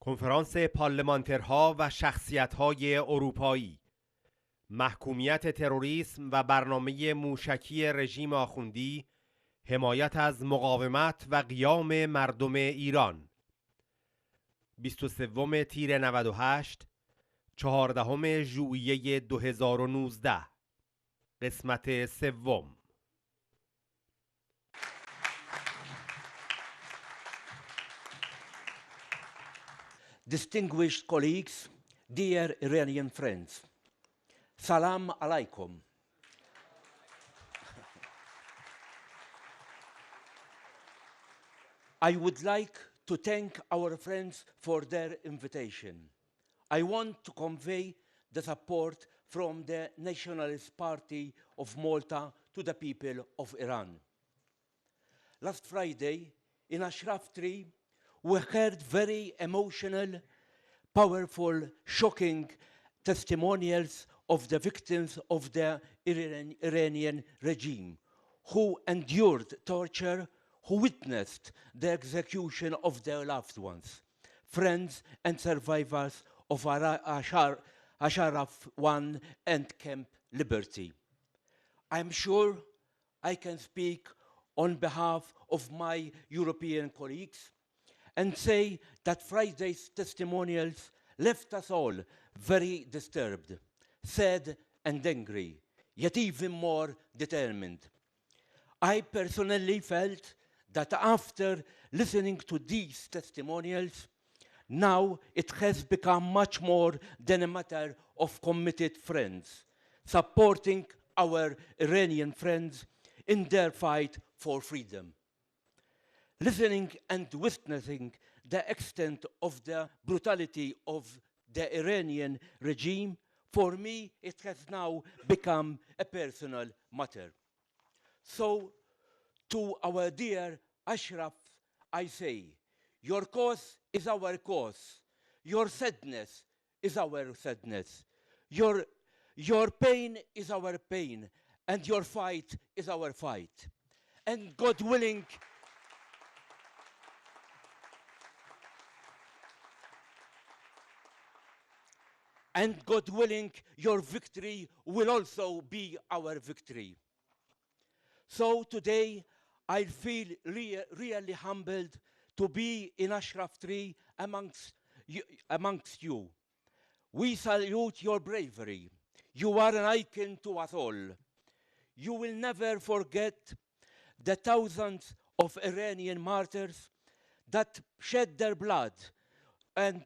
کنفرانس پارلمانترها و شخصیتهای اروپایی، محکومیت تروریسم و برنامه موشکی رژیم آخوندی، حمایت از مقاومت و قیام مردم ایران. ۲۳ تیر 98 14 ژوئیه 2019 قسمت سوم. Distinguished colleagues, dear Iranian friends, Salam alaikum. I would like to thank our friends for their invitation. I want to convey the support from the Nationalist Party of Malta to the people of Iran. Last Friday, in Ashraf Tree, we heard very emotional, powerful, shocking testimonials of the victims of the Iranian regime who endured torture, who witnessed the execution of their loved ones, friends and survivors of Ashraf 1 and Camp Liberty. I'm sure I can speak on behalf of my European colleagues and say that Friday's testimonials left us all very disturbed, sad and angry, yet even more determined. I personally felt that after listening to these testimonials, now it has become much more than a matter of committed friends, supporting our Iranian friends in their fight for freedom. Listening and witnessing the extent of the brutality of the Iranian regime, for me, it has now become a personal matter. So, to our dear Ashraf, I say, your cause is our cause. Your sadness is our sadness. Your pain is our pain. And your fight is our fight. And God willing, your victory will also be our victory. So today, I feel really humbled to be in Ashraf Tree amongst you. We salute your bravery. You are an icon to us all. You will never forget the thousands of Iranian martyrs that shed their blood, and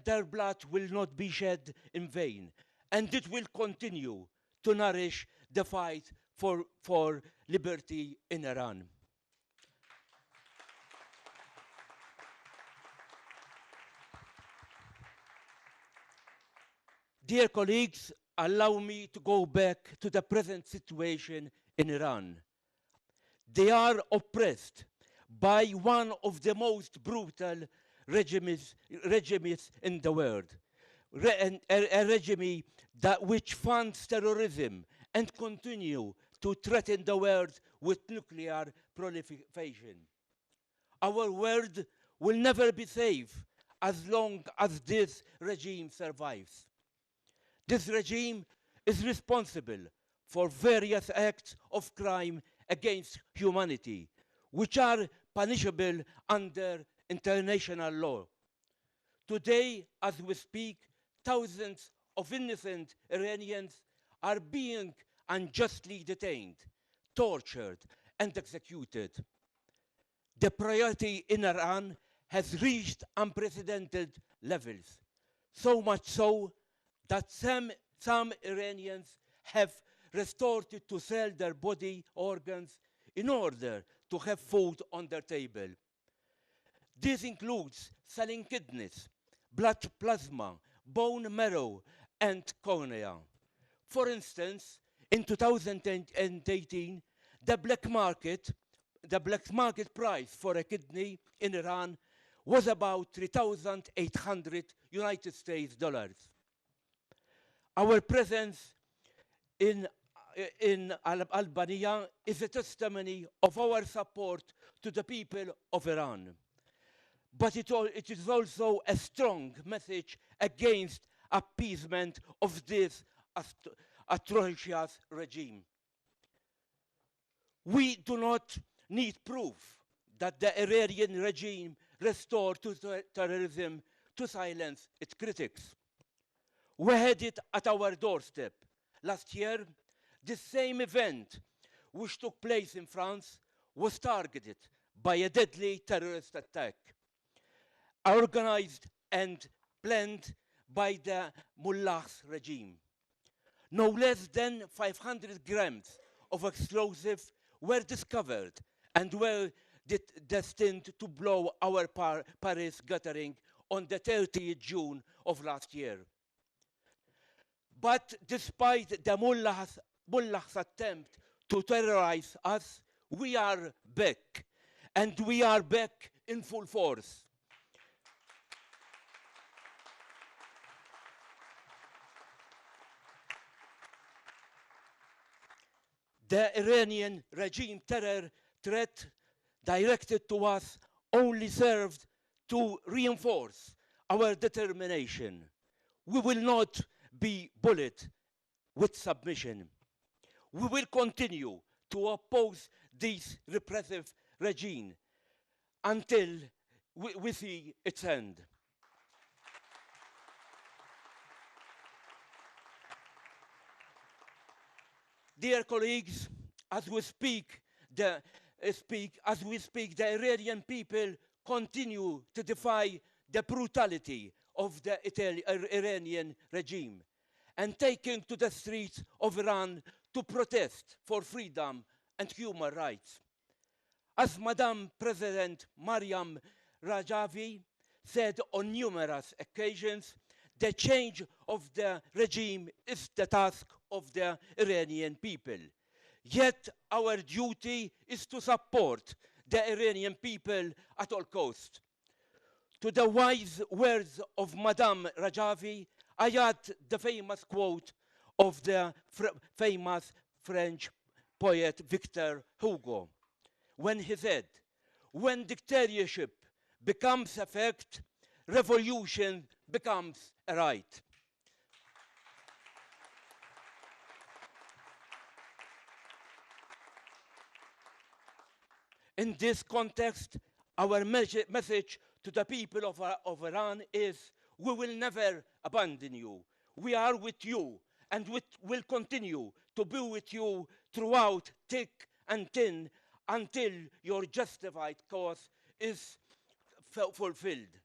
their blood will not be shed in vain, and it will continue to nourish the fight for liberty in Iran. Dear colleagues, allow me to go back to the present situation in Iran. They are oppressed by one of the most brutal regimes in the world, a regime which funds terrorism and continue to threaten the world with nuclear proliferation. Our world will never be safe as long as this regime survives. This regime is responsible for various acts of crime against humanity, which are punishable under international law. Today, as we speak, thousands of innocent Iranians are being unjustly detained, tortured, and executed. The priority in Iran has reached unprecedented levels, so much so that some Iranians have resorted to sell their body organs in order to have food on their table. This includes selling kidneys, blood plasma, bone marrow, and cornea. For instance, in 2018, the black market price for a kidney in Iran was about $3,800 United States dollars. Our presence in Albania is a testimony of our support to the people of Iran. but it is also a strong message against appeasement of this atrocious regime. We do not need proof that the Iranian regime restored to terrorism to silence its critics. We had it at our doorstep. Last year, the same event which took place in France was targeted by a deadly terrorist attack, organized and planned by the Mullah's regime. No less than 500 grams of explosives were discovered and were destined to blow our Paris gathering on the 30th June of last year. But despite the Mullah's attempt to terrorize us, we are back, and we are back in full force. The Iranian regime terror threat directed to us only served to reinforce our determination. We will not be bullied with submission. We will continue to oppose this repressive regime until we see its end. Dear colleagues, as we speak, the Iranian people continue to defy the brutality of the Iranian regime and taking to the streets of Iran to protest for freedom and human rights. As Madam President Maryam Rajavi said on numerous occasions, the change of the regime is the task of the Iranian people. Yet our duty is to support the Iranian people at all costs. To the wise words of Madame Rajavi, I add the famous quote of the famous French poet Victor Hugo, when he said, "When dictatorship becomes a fact, revolution becomes a right." In this context, our message to the people of Iran is, we will never abandon you. We are with you and will continue to be with you throughout thick and thin until your justified cause is fulfilled.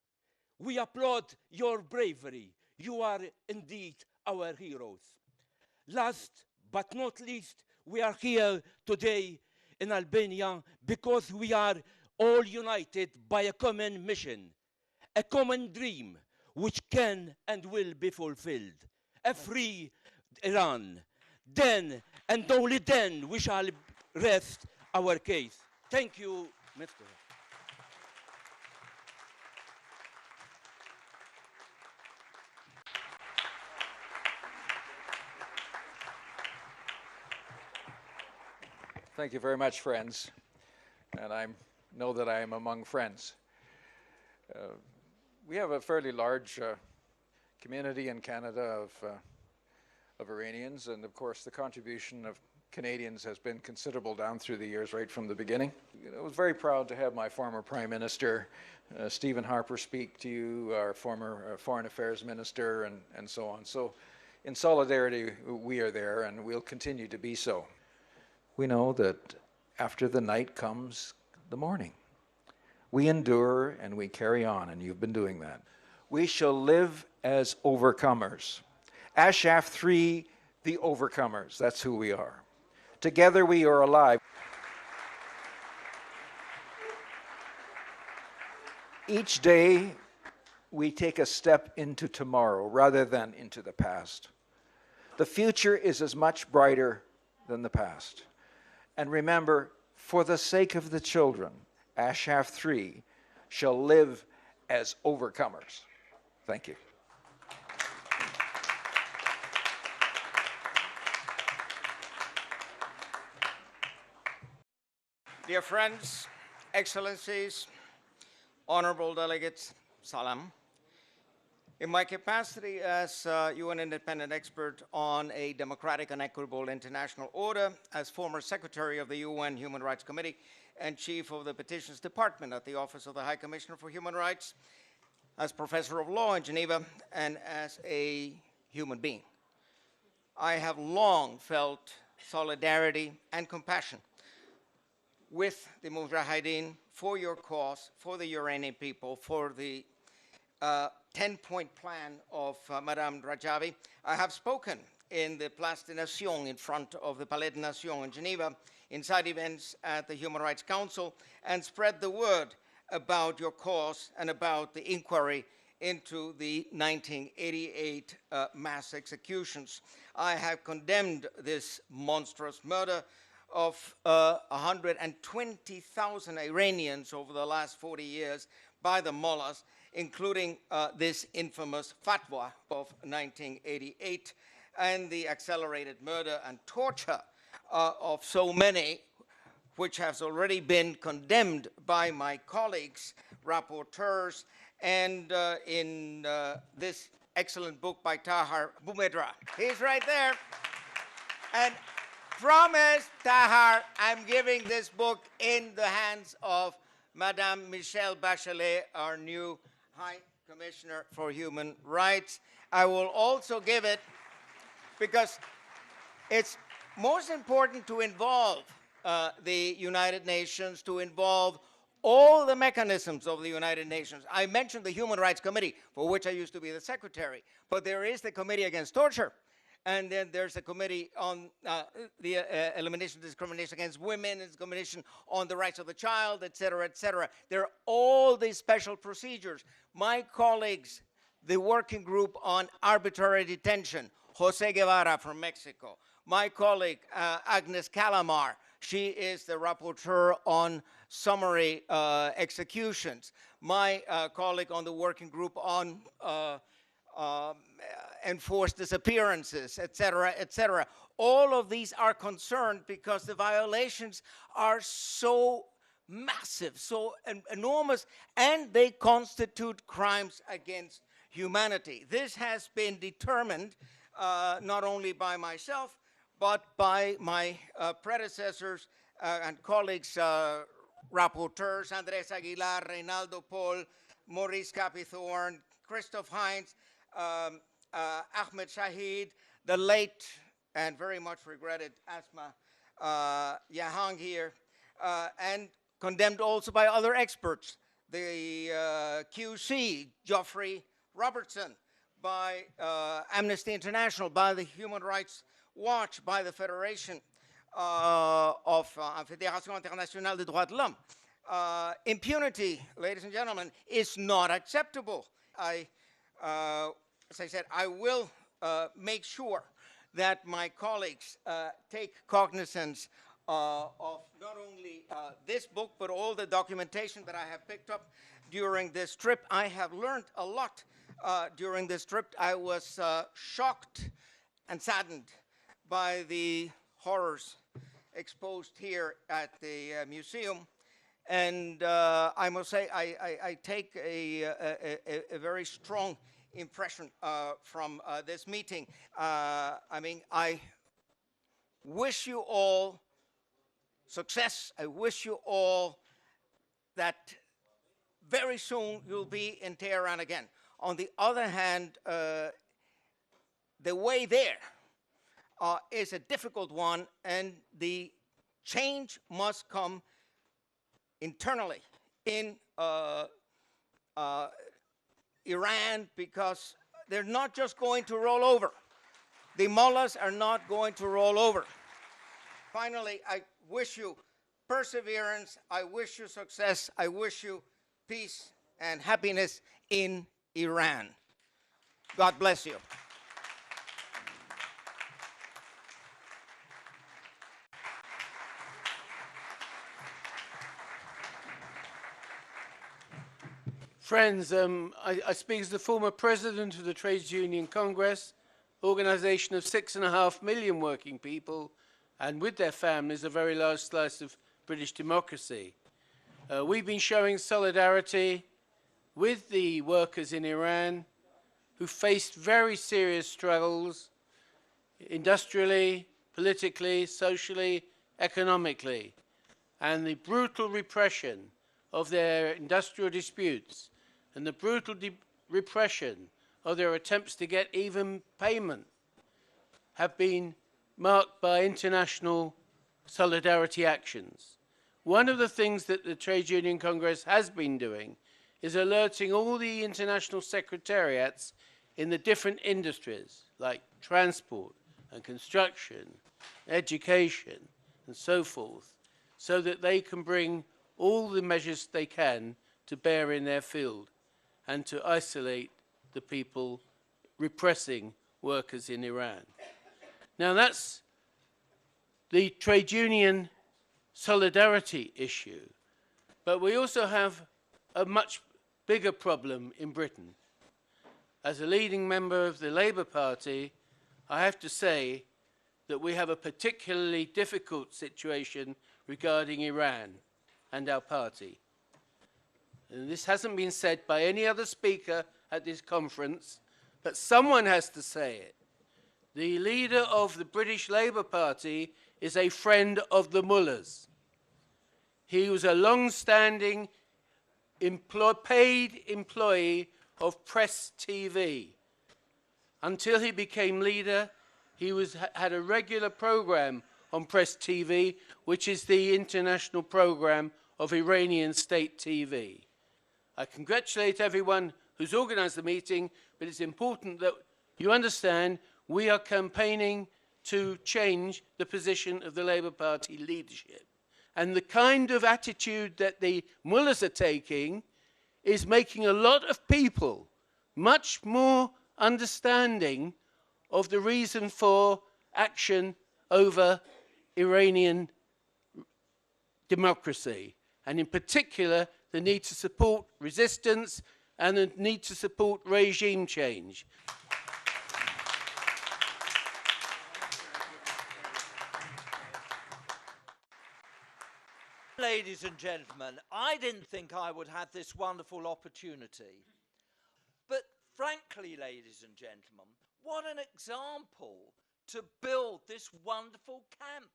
We applaud your bravery. You are indeed our heroes. Last but not least, we are here today in Albania because we are all united by a common mission, a common dream which can and will be fulfilled, a free Iran. Then and only then we shall rest our case. Thank you, Mr. Thank you very much, friends. And I know that I am among friends. We have a fairly large community in Canada of Iranians, and of course the contribution of Canadians has been considerable down through the years, right from the beginning. I was very proud to have my former Prime Minister, Stephen Harper, speak to you, our former Foreign Affairs Minister, and so on. So in solidarity, we are there, and we'll continue to be so. We know that after the night comes the morning. We endure and we carry on, and you've been doing that. We shall live as overcomers. Ashaf 3, the overcomers, that's who we are. Together we are alive. Each day we take a step into tomorrow rather than into the past. The future is as much brighter than the past. And remember, for the sake of the children, Ashaf 3 shall live as overcomers. Thank you. Dear friends, excellencies, Honorable delegates, Salam. In my capacity as UN independent expert on a democratic and equitable international order, as former Secretary of the UN Human Rights Committee and Chief of the Petitions Department at the Office of the High Commissioner for Human Rights, as Professor of Law in Geneva, and as a human being, I have long felt solidarity and compassion with the Mujahideen for your cause, for the Iranian people, for the 10-point plan of Madame Rajavi. I have spoken in the Place des Nations in front of the Palais des Nations in Geneva, inside events at the Human Rights Council, and spread the word about your cause and about the inquiry into the 1988 mass executions. I have condemned this monstrous murder of 120,000 Iranians over the last 40 years by the mullahs, including this infamous fatwa of 1988 and the accelerated murder and torture of so many, which has already been condemned by my colleagues, rapporteurs, and in this excellent book by Tahar Boumedra. He's right there. And promise, Tahar, I'm giving this book in the hands of Madame Michelle Bachelet, our new High Commissioner for Human Rights. I will also give it because it's most important to involve the United Nations, to involve all the mechanisms of the United Nations. I mentioned the Human Rights Committee, for which I used to be the secretary, but there is the Committee Against Torture, and then there's a committee on the elimination of discrimination against women, discrimination on the rights of the child, et cetera, et cetera. There are all these special procedures. My colleagues, the working group on arbitrary detention, Jose Guevara from Mexico. My colleague, Agnes Calamar, she is the rapporteur on summary executions. My colleague on the working group on enforced disappearances, et cetera, et cetera. All of these are concerned because the violations are so massive, so enormous, and they constitute crimes against humanity. This has been determined not only by myself, but by my predecessors and colleagues, rapporteurs, Andres Aguilar, Reynaldo Paul, Maurice Capithorn, Christoph Heinz, Ahmed Shahid, the late and very much regretted Asma Jahangir, and condemned also by other experts, the QC, Geoffrey Robertson, by Amnesty International, by the Human Rights Watch, by the Federation of Fédération Internationale des Droits de l'Homme. Impunity, ladies and gentlemen, is not acceptable. As I said, I will make sure that my colleagues take cognizance of not only this book, but all the documentation that I have picked up during this trip. I have learned a lot during this trip. I was shocked and saddened by the horrors exposed here at the museum. And I must say, I take a very strong impression from this meeting. I mean, I wish you all success. I wish you all that very soon you'll be in Tehran again. On the other hand, the way there is a difficult one, and the change must come internally in Iran, because they're not just going to roll over. The mullahs are not going to roll over. Finally, I wish you perseverance. I wish you success. I wish you peace and happiness in Iran. God bless you. Friends, I speak as the former president of the Trades Union Congress, organization of 6.5 million working people, and with their families, a very large slice of British democracy. We've been showing solidarity with the workers in Iran who faced very serious struggles industrially, politically, socially, economically, and the brutal repression of their industrial disputes and the brutal repression of their attempts to get even payment have been marked by international solidarity actions. One of the things that the Trade Union Congress has been doing is alerting all the international secretariats in the different industries like transport and construction, education, and so forth, so that they can bring all the measures they can to bear in their field and to isolate the people repressing workers in Iran. Now that's the trade union solidarity issue, but we also have a much bigger problem in Britain. As a leading member of the Labour Party, I have to say that we have a particularly difficult situation regarding Iran and our party. And this hasn't been said by any other speaker at this conference, but someone has to say it. The leader of the British Labour Party is a friend of the mullahs. He was a long-standing paid employee of Press TV. Until he became leader, he had a regular program on Press TV, which is the international program of Iranian state TV. I congratulate everyone who's organized the meeting, but it's important that you understand we are campaigning to change the position of the Labour Party leadership. And the kind of attitude that the mullahs are taking is making a lot of people much more understanding of the reason for action over Iranian democracy, and in particular, the need to support resistance and the need to support regime change. Ladies and gentlemen, I didn't think I would have this wonderful opportunity. But frankly, ladies and gentlemen, what an example to build this wonderful camp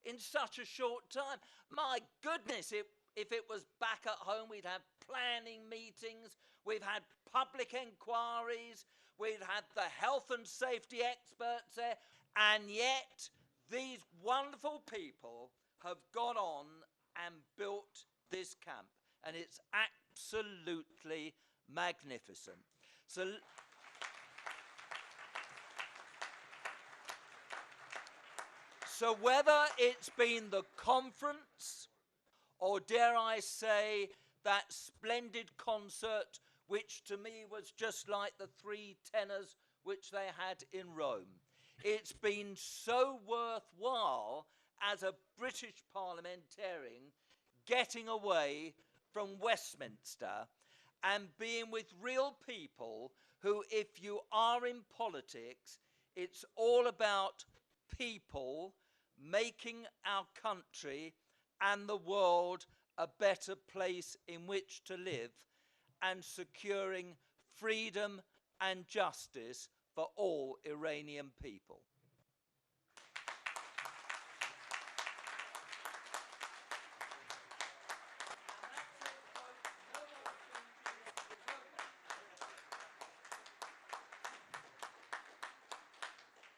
in such a short time. My goodness, if it was back at home, we'd have planning meetings, we've had public inquiries, we'd had the health and safety experts there, and yet these wonderful people have gone on and built this camp, and it's absolutely magnificent. So whether it's been the conference, or dare I say, that splendid concert, which to me was just like the three tenors which they had in Rome, it's been so worthwhile as a British parliamentarian getting away from Westminster and being with real people who, if you are in politics, it's all about people making our country and the world a better place in which to live and securing freedom and justice for all Iranian people.